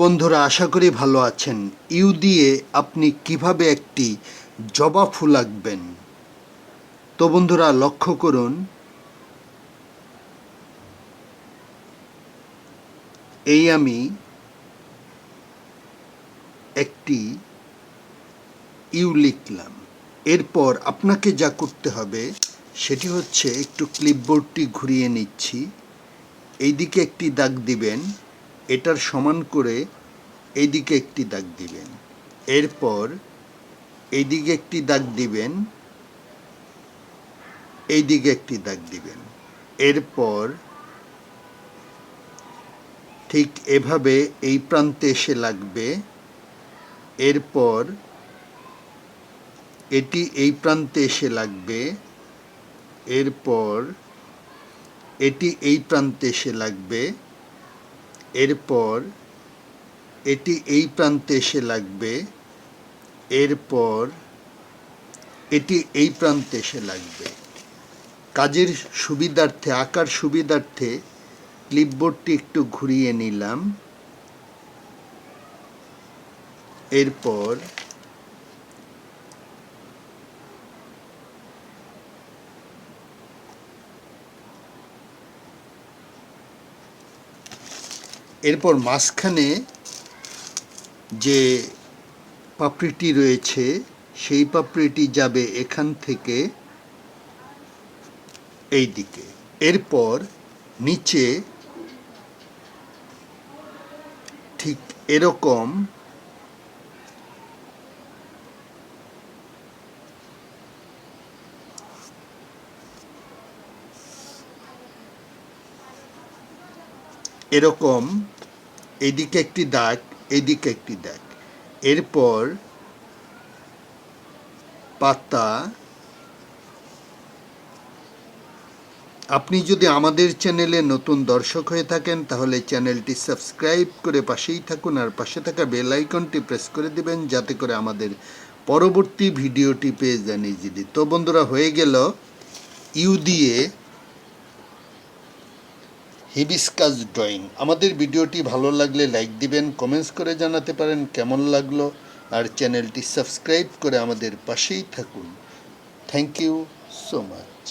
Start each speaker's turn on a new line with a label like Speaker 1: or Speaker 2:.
Speaker 1: বন্ধুরা, আশা করি ভালো আছেন। ইউ দিয়ে আপনি কিভাবে একটি জবা ফুল আঁকবেন। তো বন্ধুরা, লক্ষ্য করুন, এই আমি একটি ইউ লিখলাম। এরপর আপনাকে যা করতে হবে সেটি হচ্ছে একটু ক্লিপবোর্ডটি ঘুরিয়ে নিচ্ছি, এইদিকে একটি দাগ দিবেন, এটার সমান করে এইদিকে একটি দাগ দিবেন, এরপর এইদিকে একটি দাগ দিবেন, এইদিকে একটি দাগ দিবেন, এরপর ঠিক এভাবে এই প্রান্তে এসে লাগবে, এরপর এটি এই প্রান্তে এসে লাগবে, এরপর এটি এই প্রান্তে এসে লাগবে, এরপর এটি এই প্রান্তে এসে লাগবে, এরপর এটি এই প্রান্তে এসে লাগবে। কাজের সুবিধার্থে, আঁকার সুবিধার্থে ক্লিপবোর্ডটি একটু ঘুরিয়ে নিলাম, এরপর মাঝখানে যে পাপড়িটি রয়েছে সেই পাপড়িটি যাবে এখান থেকে এই দিকে, এরপর নিচে ঠিক এরকম এদিকে একটি দাগ, এদিকে একটি দাগ, এরপর পাতা। আপনি যদি আমাদের চ্যানেলে নতুন দর্শক হয়ে থাকেন তাহলে চ্যানেলটি সাবস্ক্রাইব করে পাশেই থাকুন, আর পাশে থাকা বেল আইকনটি প্রেস করে দিবেন যাতে করে আমাদের পরবর্তী ভিডিওটি পেয়ে যান ইজিলি। তো বন্ধুরা, হয়ে গেল ইউ দিয়ে হিবিস্কাস ড্রয়িং। আমাদের ভিডিওটি ভালো লাগলে লাইক দিবেন, কমেন্টস করে জানাতে পারেন কেমন লাগলো, আর চ্যানেলটি সাবস্ক্রাইব করে আমাদের পাশেই থাকুন। Thank you so much.